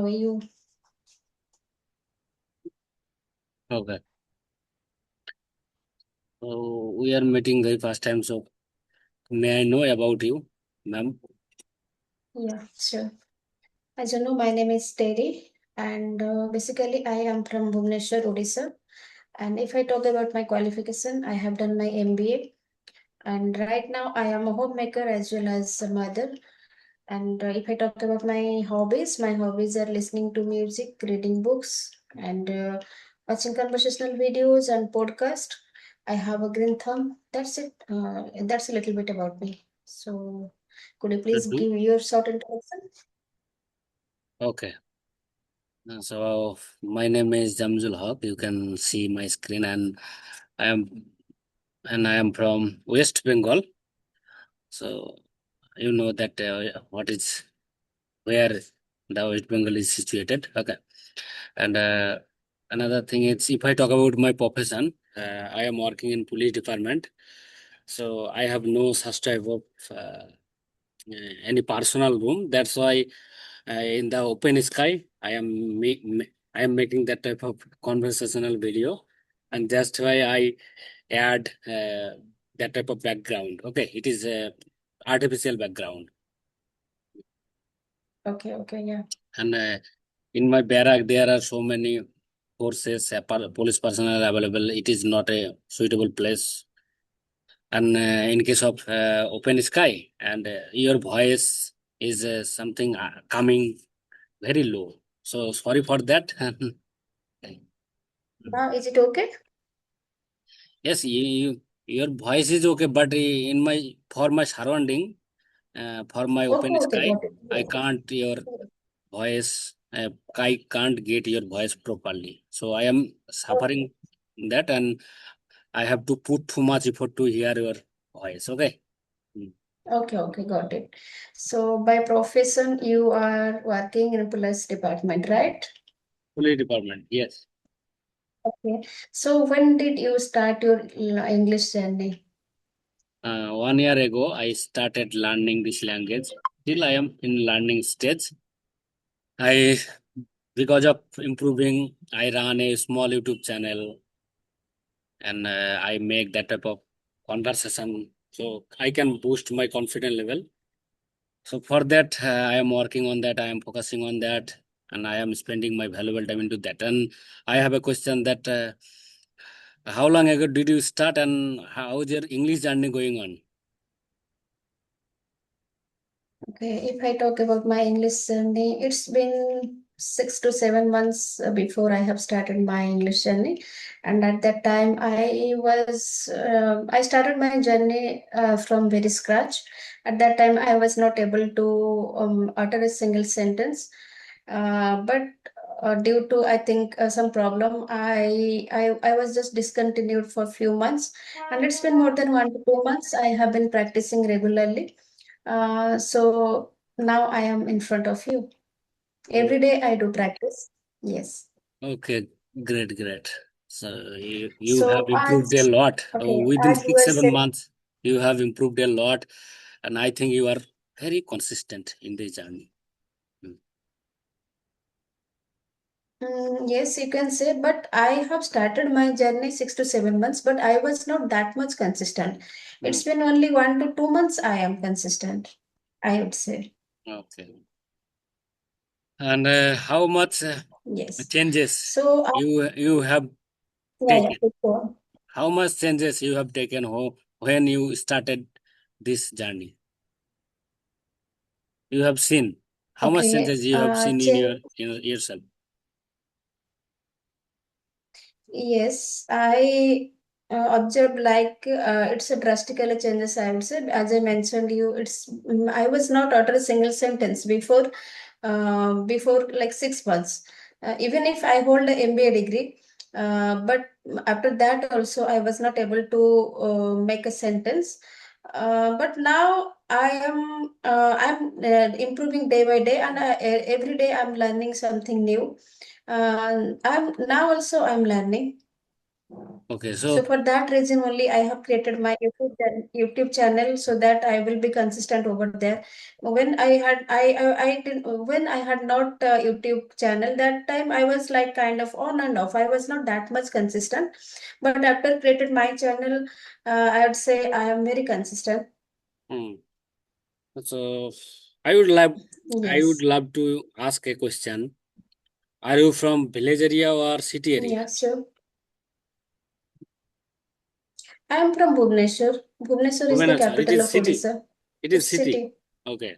are you? Okay. So we are meeting very first time. So may I know about you, ma'am? Yeah, sure. As you know, my name is Terry, and basically, I am from Bhubaneswar, Odisha. And if I talk about my qualification, I have done my MBA, and right now I am a homemaker as well as a mother. And if I talk about my hobbies are listening to music, reading books, and watching conversational videos and podcast. I have a green thumb. That's it. That's a little bit about me. So, could you please Mhm. give your short introduction? Okay. So my name is Jamzul Haq. You can see my screen, and I am I am from West Bengal. So you know that what is where the West Bengal is situated. Okay. And another thing is, if I talk about my profession, I am working in police department. So I have no such type of any personal room. That's why in the open sky, I am making that type of conversational video, and that's why I add that type of background. Okay, it is a artificial background, Okay, okay, yeah. and in my barrack there are so many forces, police personnel available. It is not a suitable place. And in case of open sky, and your voice is something coming very low. So sorry for that. Now, is it okay? Yes, your voice is okay, but in my for my surrounding, for my Okay, open okay, sky, got it. I Yes. can't your voice. I can't get your voice properly. So I am Okay, suffering that, and I have to put too much effort to hear your voice. Okay. Mm. okay, okay, got it. So, by profession, you are working in a police department, right? Police department. Yes. Okay. So, when did you start your English journey? 1 year ago, I started learning this language. Still, I am in learning stage. I Because of improving, I run a small YouTube channel, and I make that type of conversation so I can boost my confidence level. So for that, I am working on that. I am focusing on that, and I am spending my valuable time into that. And I have a question that how long ago did you start, and how is your English journey going on? Okay, if I talk about my English journey, it's been 6 to 7 months before I have started my English journey. And at that time, I started my journey from very scratch. At that time, I was not able to utter a single sentence. But due to, I think, some problem, I was just discontinued for a few months. And it's been more than 1 to 2 months. I have been practicing regularly. So now I am in front of you. Oh, Every day I do practice. Yes. okay, great, great. So you have So improved a lot. Within as you six, were seven saying, months, you have improved a lot, and I think you are very consistent in the journey. Mm. yes, you can say, but I have started my journey 6 to 7 months, but I was not that much consistent. Mm. It's been only 1 to 2 months I am consistent, I would say. Okay. And how much Yes. changes So, you have yeah, yeah, taken? please go on. How much changes you have taken when you started this journey? You have seen how much Okay. changes you have seen in Change. in yourself. Yes, I observed like it's a drastically changes. I would say, as I mentioned you, I was not utter a single sentence before like 6 months. Even if I hold a MBA degree, but after that also I was not able to make a sentence. But now I'm improving day by day, and every day I'm learning something new. I'm now also I'm learning. Okay, So so for that reason only, I have created my YouTube channel so that I will be consistent over there. When I did when I had not YouTube channel, that time I was like kind of on and off. I was not that much consistent, but after created my channel, I would say I am very consistent. hmm, so I would love I would Yes. love to ask a question. Are you from village area or city area? Yeah, sure. I am from Bhubaneswar. Bhubaneswar is the Bhubaneswar. It capital is of city. Odisha. It is It's city. city. Okay.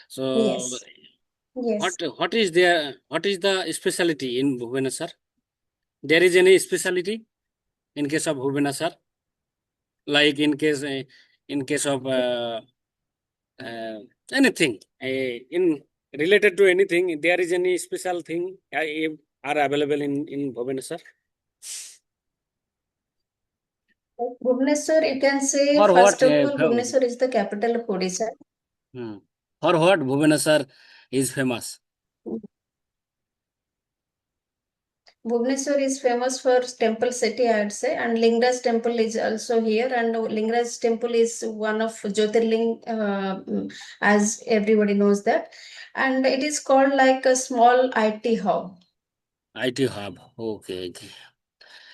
So Yes. Yes. what is the specialty in Bhubaneswar? There is any specialty in case of Bhubaneswar? Like in case of uh, anything in related to anything, there is any special thing are available in Bhubaneswar? Bhubaneswar, you can say, For first what? of all, Bhubaneswar is the capital of Odisha. Hmm. For what Bhubaneswar is famous? Bhubaneswar is famous for temple city, I would say, and Lingaraj temple is also here. And Lingaraj temple is one of Jyotirling, as everybody knows that. And it is called like a small IT hub. IT hub. Okay. Okay.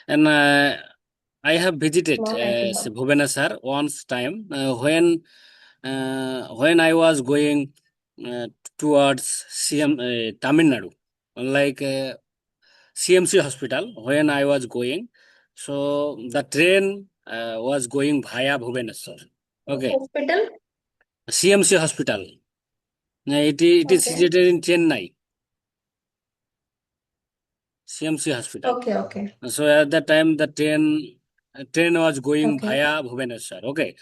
And I have visited Small IT hub. Bhubaneswar once time when I was going uh, towards Tamil Nadu, like CMC hospital. When I was going, so the train was going via Bhubaneswar. Okay, Hospital? CMC hospital. It is Okay. situated in Chennai. CMC hospital. Okay, okay. So at that time, the train was going Okay. via Bhubaneswar. Okay.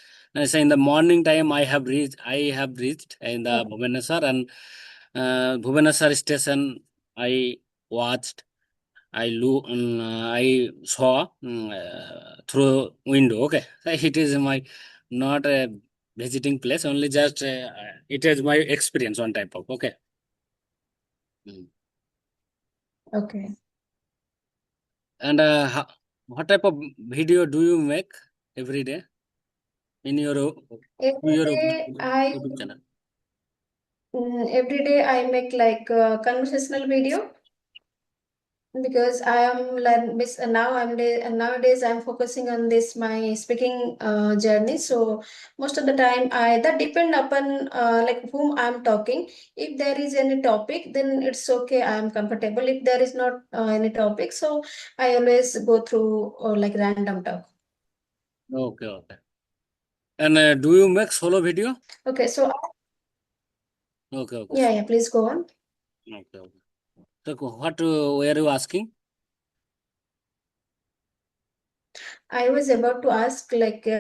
So in the morning time, I have reached in the Okay. Bhubaneswar, and Bhubaneswar station. I watched. I saw through window. Okay. It is my not a visiting place. Only just it is my experience one type of. Okay. Mm. Okay. And what type of video do you make every day in Every your day I YouTube channel? every day I make like a conversational video because I am now nowadays I'm focusing on this my speaking journey. So most of the time I that depend upon like whom I'm talking. If there is any topic, then it's okay. I am comfortable. If there is not any topic, so I always go through like random talk. Okay, okay. And do you make solo video? Okay, so Okay, okay, yeah, yeah. Please go on. okay, okay. So what were you asking? I was about to ask, like, means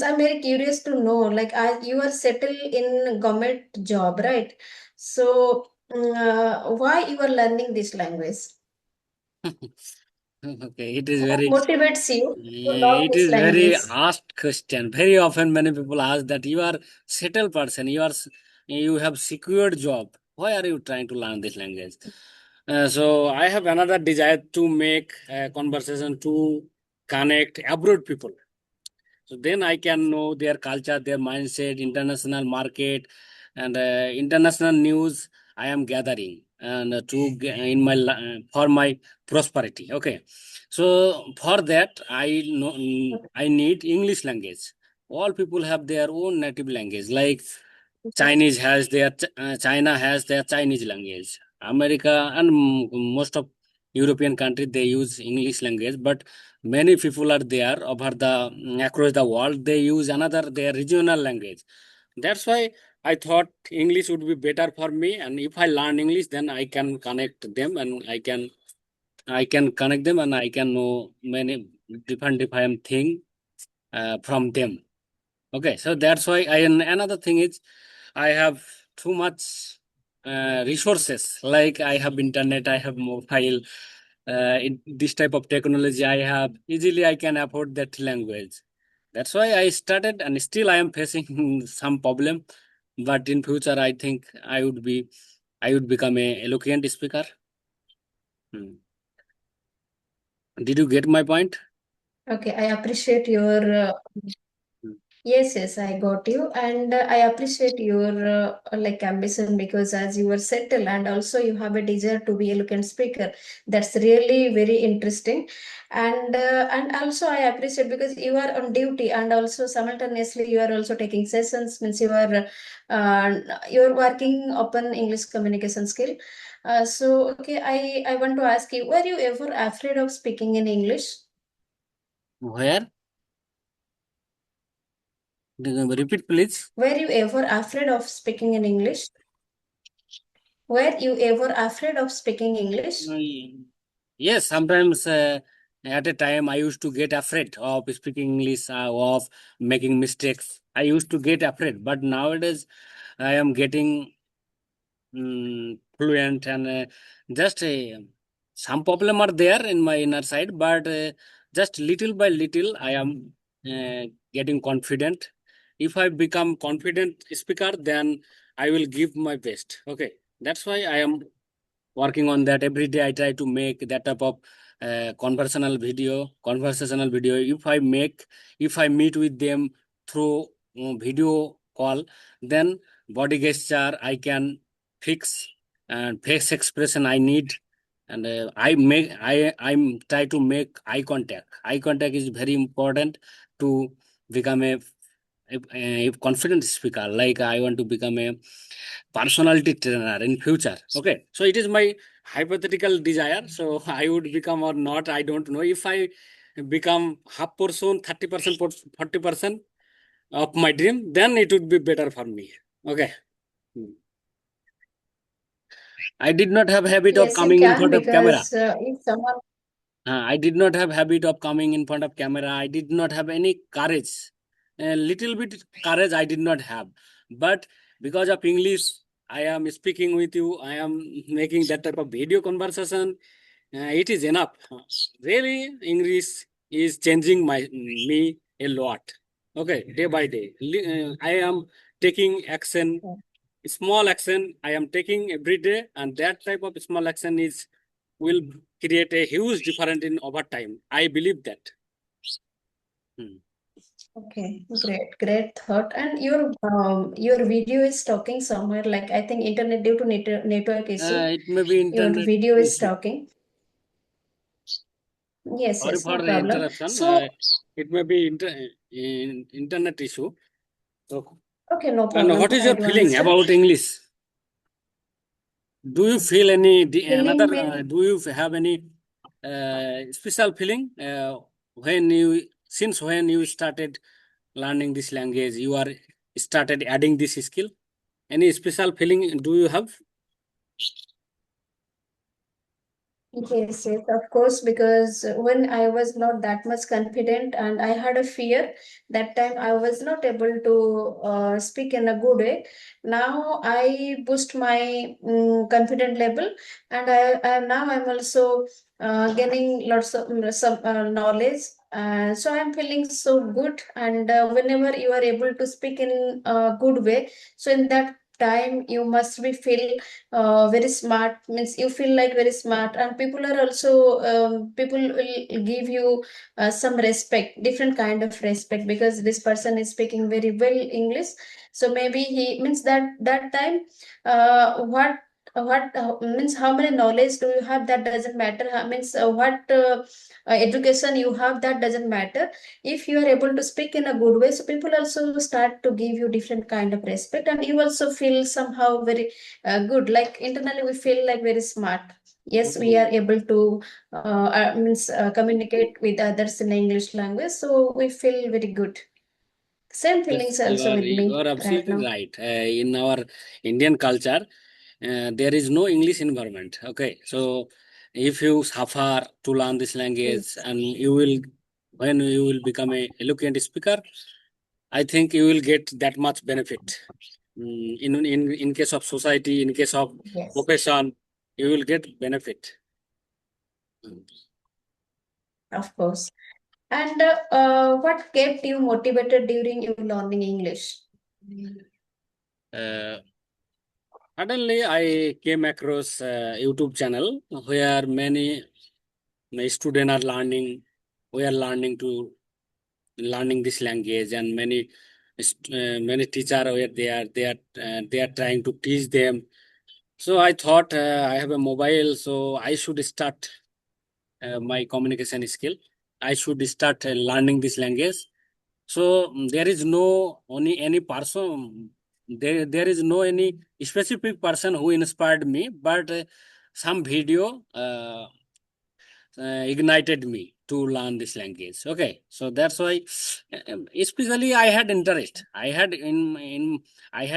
I'm very curious to know, like, you are settled in government job, right? So, why you are learning this language? Okay, it is What very motivates you to learn it this is very language? asked question. Very often, many people ask that you are settled person, you have secured job. Why are you trying to learn this language? So I have another desire to make a conversation to connect abroad people. So then I can know their culture, their mindset, international market, and international news. I am gathering and in my for my prosperity. Okay, so for that I know I need English language. All people have their own native language. Like Okay. Chinese has their China has their Chinese language. America and most of European countries they use English language, but many people are there over the across the world they use another their regional language. That's why I thought English would be better for me, and if I learn English, then I can connect them and I can connect them and I can know many different thing from them. Okay, so that's why I and another thing is I have too much resources. Like I have internet, I have mobile. In this type of technology, I have easily I can afford that language. That's why I started, and still I am facing some problem. But in future, I think I would become a eloquent speaker. Hmm. Did you get my point? Okay, I appreciate your yes, yes, I got you, and I appreciate your like ambition because as you were settled and also you have a desire to be a eloquent speaker. That's really very interesting, and also I appreciate because you are on duty and also simultaneously you are also taking sessions. Means you are working upon English communication skill. So okay, I want to ask you, were you ever afraid of speaking in English? Where? Repeat, please. Were you ever afraid of speaking in English? Were you ever afraid of speaking English? Mm, Yes, sometimes at a time I used to get afraid of speaking English, of making mistakes. I used to get afraid, but nowadays I am getting fluent, and just some problem are there in my inner side, but just little by little I am getting confident. If I become confident speaker, then I will give my best. Okay, that's why I am working on that every day. I try to make that type of conversational video. If I meet with them through video call, then body gesture I can fix, and face expression I need, and I'm try to make eye contact is very important to become a confident speaker. Like I want to become a personality trainer in future. Okay, so it is my hypothetical desire, so I would become or not, I don't know. If I become half portion, 30%, 40% of my dream, then it would be better for me. Okay. Hmm. I did not have habit of Yes, you coming in can front of camera. because if someone I did not have habit of coming in front of camera. I did not have any courage. A little bit courage I did not have. But because of English, I am speaking with you. I am making that type of video conversation. It is enough. Really, English is changing me a lot. Okay, day by day. I am taking action, small action I am taking every day, and that type of small action is will create a huge difference in over time. I believe that. Hmm. okay, great thought. And your video is talking somewhere like I think internet due to network issue. It may be Your internet video is issue. talking. Yes, Sorry yes, for no the problem. interruption. So It may be internet issue. So, okay, no and problem. what is I your do feeling understand. about English? Do you feel any Feeling another? mean Do you have any special feeling when you since when you started learning this language? You are started adding this skill. Any special feeling do you have? yes, yes, of course, because when I was not that much confident and I had a fear, that time I was not able to speak in a good way. Now I boost my confident level, and now I'm also gaining lots of some knowledge. So I'm feeling so good, and whenever you are able to speak in a good way, so in that time you must be feel very smart, means you feel like very smart, and people are also people will give you some respect, different kind of respect, because this person is speaking very well English. So maybe he means that time what means how many knowledge do you have, that doesn't matter. Means what education you have, that doesn't matter. If you are able to speak in a good way, so people also start to give you different kind of respect, and you also feel somehow very good, like internally we feel like very smart. Yes, we are Mm. able to means communicate with others in English language, so we feel very good. Same Yes, feelings also with you me are right absolutely now. right. In our Indian culture, there is no English environment. Okay, so if you suffer to learn this language, Yes, and you will, when you will become a eloquent speaker, I think you will get that much benefit. In case of society, in case of yes, profession, you will get benefit. Mm. of course. And what kept you motivated during your learning English? Uh, Suddenly, I came across a YouTube channel where many My student are learning. We are learning this language, and many teacher were there. They are trying to teach them. So I thought I have a mobile, so I should start my communication skill. I should start learning this language. So there is no only any person. There is no any specific person who inspired me, but some video ignited me to learn this language. Okay, so that's why, especially I had interest. I had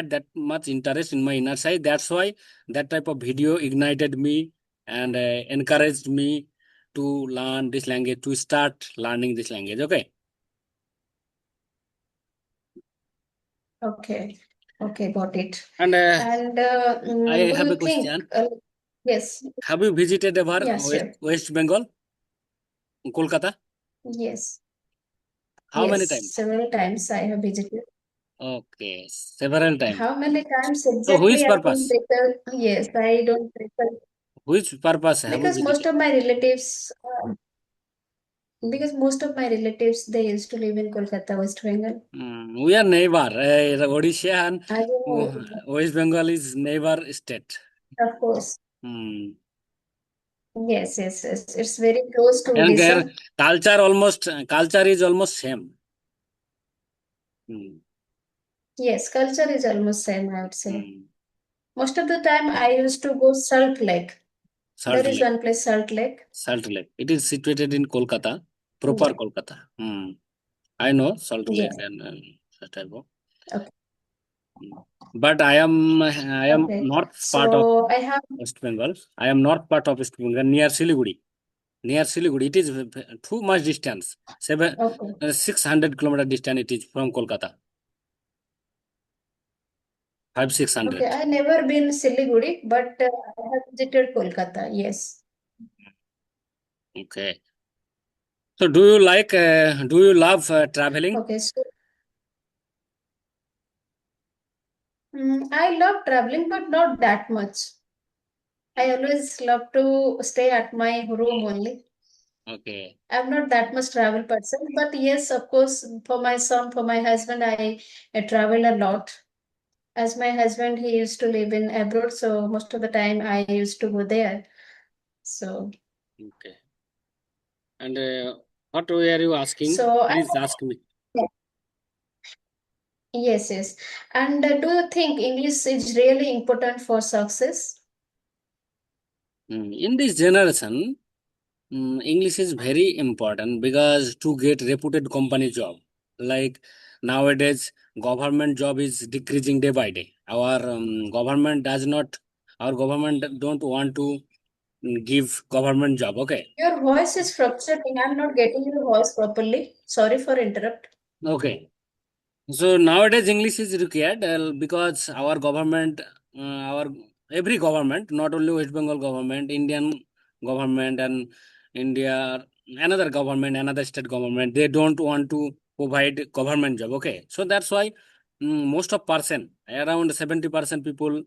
that much interest in my inner side. That's why that type of video ignited me and encouraged me to learn this language, to start learning this language. Okay, Okay. Okay, got it. and And I do have you a think, question. yes, Have you visited ever yeah, sure. West Bengal, Kolkata? Yes, How many yes, times? several times I have visited. Okay, several times. How many times So, which exactly I don't purpose? recall. Yes, I don't recall Which purpose have you because most visited? of my relatives, because most of my relatives they used to live in Kolkata, West Bengal. We are neighbor. Odisha and I don't know, West Bengal is neighbor state. of course. Hmm. Yes, yes, yes. It's very close to And Odisha. their culture is almost same. Hmm. Yes, culture is almost same, I would say. Hmm. Most of the time I used to go Salt Lake. There Salt is Lake. one place, Salt Lake. Salt Lake. It is situated in Kolkata, proper Yeah, Kolkata. Hmm. I know Salt yeah. Lake and such type of. Okay. Hmm. But I am Okay. north part of So I have, West Bengal. I am north part of West Bengal near Siliguri. Near Siliguri, it is too much distance. okay. 600 kilometer distance it is from Kolkata. Five six Okay, hundred. I never been Siliguri, but I have visited Kolkata. Yes. Okay. So do you like? Do you love traveling? Okay, so I love traveling, but not that much. I always love to stay at my room only. Okay. I'm not that much travel person, but yes, of course, for my son, for my husband, I travel a lot. As my husband, he used to live in abroad, so most of the time I used to go there. So, Okay. And what were you asking? so I, Please ask me. yes, yes. And do you think English is really important for success? In this generation, English is very important because to get reputed company job, like nowadays, government job is decreasing day by day. Our government don't want to give government job. Okay, Your voice is fluctuating. I'm not getting your voice properly. Sorry for interrupt. okay. So nowadays English is required because our government, our every government, not only West Bengal government, Indian government and India, another government, another state government, they don't want to provide government job. Okay, so that's why most of person, around 70% people,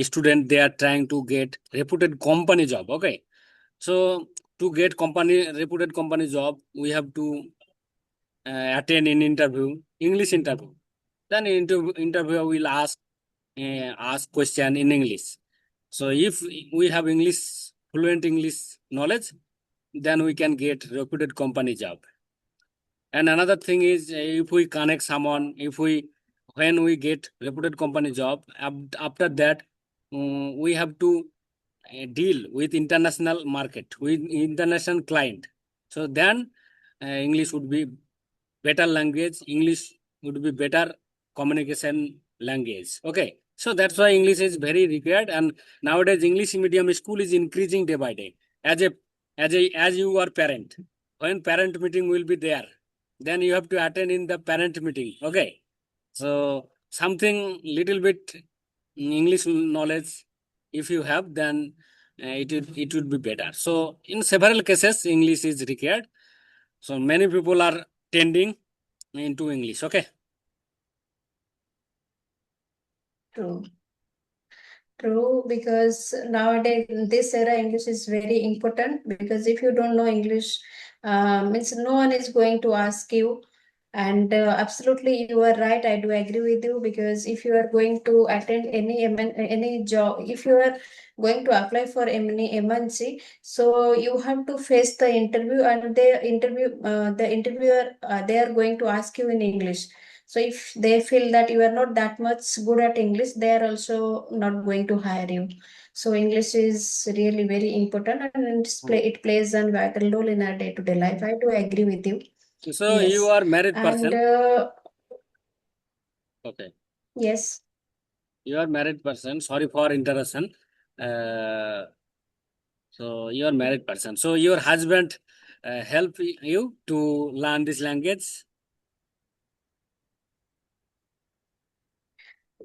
student, they are trying to get reputed company job. Okay, so to get reputed company job, we have to attend in interview, English interview. Then interviewer will ask question in English. So if we have fluent English knowledge, then we can get reputed company job. And another thing is if we connect someone, if we when we get reputed company job, after that we have to deal with international market, with international client. So then English would be better language. English would be better communication language. Okay. So that's why English is very required. And nowadays English medium school is increasing day by day. As a as you are parent, when parent meeting will be there, then you have to attend in the parent meeting. Okay. So something little bit English knowledge, if you have, then it would be better. So in several cases, English is required. So many people are tending into English. Okay. True. True, because nowadays in this era, English is very important because if you don't know English, means no one is going to ask you. And absolutely, you are right. I do agree with you because if you are going to attend any job, if you are going to apply for any MNC, so you have to face the interview, and the interviewer, they are going to ask you in English. So if they feel that you are not that much good at English, they are also not going to hire you. So English is really very important, and Oh. it plays a vital role in our day-to-day life. I do agree with you. So you Yes. are married And person. Okay. yes, You are married person. Sorry for interruption. Uh, so you are married person. So your husband help you to learn this language.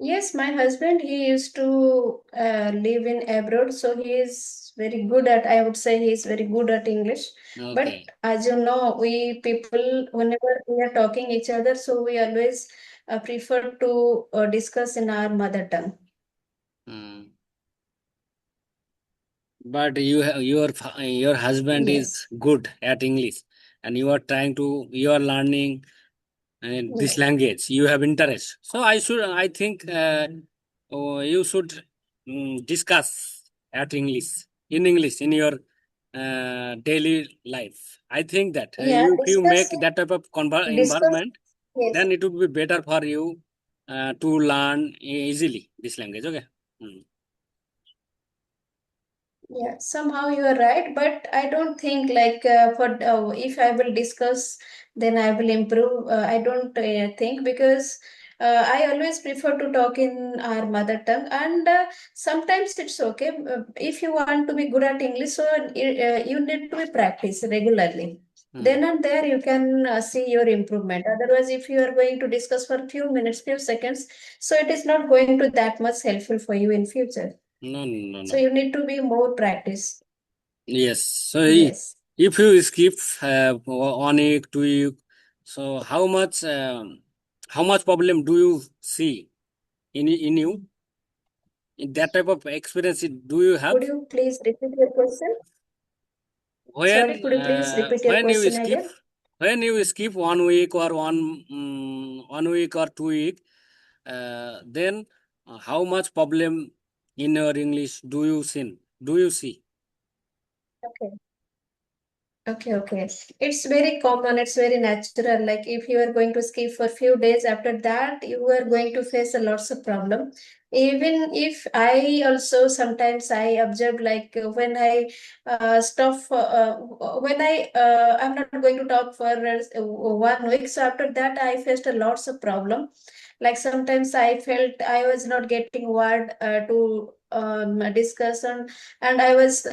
yes, my husband, he used to live in abroad, so he is very good at, I would say he is very good at English. But Okay. as you know, we people, whenever we are talking each other, so we always prefer to discuss in our mother tongue. Hmm. But your husband is Yes. good at English, and you are learning this Yes. language. You have interest. So I think you should discuss at English in your daily life. I think that Yeah, if you make that type of discuss, environment, yes. then it would be better for you to learn easily this language. Okay. Hmm. Yeah, somehow you are right, but I don't think like for if I will discuss, then I will improve. I don't think because I always prefer to talk in our mother tongue, and sometimes it's okay if you want to be good at English. So you need to be practice regularly. Hmm. Then and there you can see your improvement. Otherwise, if you are going to discuss for a few minutes, few seconds, so it is not going to that much helpful for you in future. No, no, no, So no. you need to be more practice. Yes. So Yes. if you skip 1 week, 2 week, so how much problem do you see in you? In that type of experience, do you have? Could you please repeat your question? When Sorry, could you please uh, repeat your when you question skip again? when you skip 1 week or 1 week or 2 week, then how much problem in your English do you see? Okay. Okay. It's very common, it's very natural. Like if you are going to skip for few days, after that you are going to face a lots of problem. Even if I also sometimes I observe like when I'm not going to talk for 1 week. So after that I faced a lots of problem. Like sometimes I felt I was not getting word to discuss, and I was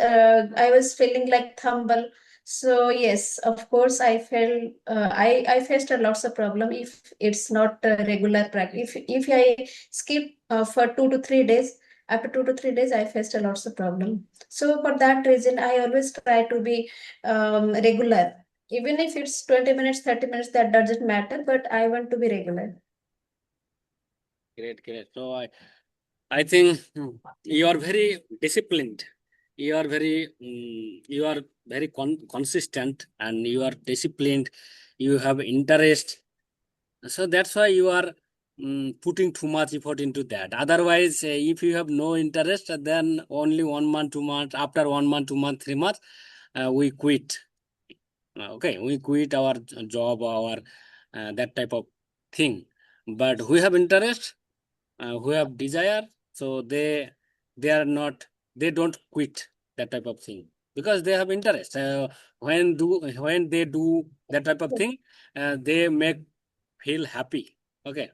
feeling like thumble. So yes, of course, I felt I faced a lots of problem if it's not a regular practice. If I skip for 2 to 3 days, after 2 to 3 days, I faced a lots of problem. So for that reason, I always try to be regular. Even if it's 20 minutes, 30 minutes, that doesn't matter. But I want to be regular. Great, great. So I think you are very disciplined. You are very consistent, and you are disciplined. You have interest. So that's why you are putting too much effort into that. Otherwise, if you have no interest, then only 1 month, 2 months, after 1 month, 2 months, 3 months, we quit. Okay, we quit our job, our that type of thing. But we have interest, who have desire, so they are not they don't quit that type of thing because they have interest. When they do that type of thing, they make feel happy. Okay.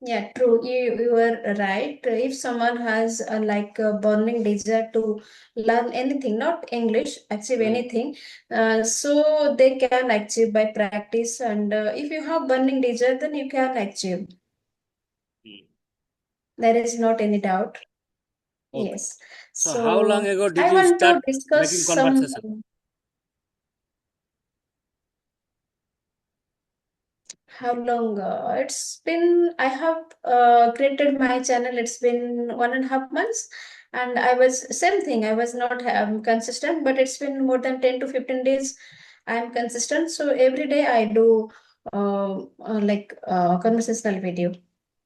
Yeah, true. You are right. If someone has like a burning desire to learn anything, not English, achieve Mm, anything, so they can achieve by practice. And if you have burning desire, then you can achieve. mm. There is not any doubt. Okay. Yes. So how long So ago did I you want start to discuss making some. conversation? How long? It's been, I have created my channel. It's been 1.5 months. And I was, same thing, I was not consistent, but it's been more than 10 to 15 days. I'm consistent. So every day I do conversational video.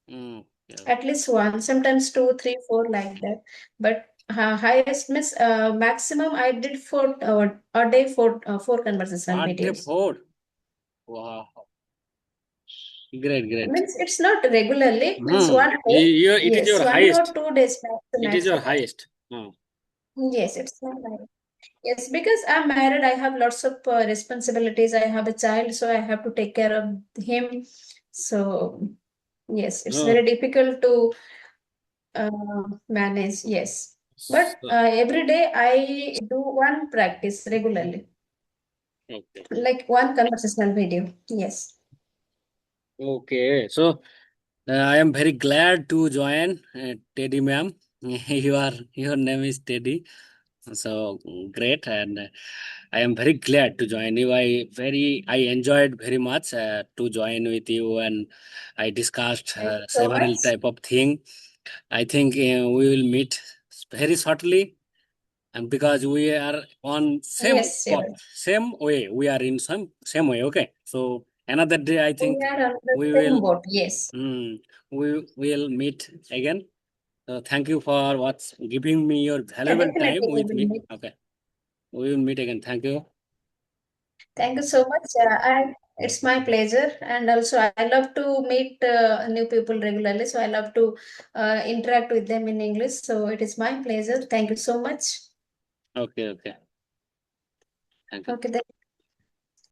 Mm, yeah. At least one, sometimes two, three, four, like that. But highest miss maximum I did for a day for four conversational Hard day videos. 4. Wow. Great, great. Means it's not regularly. Means Hmm. one day. It is Yes, your 1 or highest. 2 days It is your maximum. highest. Hmm. Yes, it's not like. Yes, because I'm married, I have lots of responsibilities. I have a child, so I have to take care of him. So yes, it's No. very difficult to manage. Yes, but So, every day I do one practice regularly, okay. like one conversational video. Yes. Okay. So I am very glad to join Teddy ma'am. Your name is Teddy. So great, and I am very glad to join you. I enjoyed very much to join with you, and I discussed Thank you so several much. type of thing. I think we will meet very shortly, and because we are on Yes, sure. same way, we are in same way. Okay, so another day, I We think are on the we same will boat. Yes. we will meet again. So thank you for what's giving me your Yeah, valuable time definitely we with will me. meet. Okay, we will meet again. Thank you. Thank you so much. It's my pleasure, and also I love to meet new people regularly. So I love to interact with them in English. So it is my pleasure. Thank you so much. Okay, okay. Thank you. Okay, then.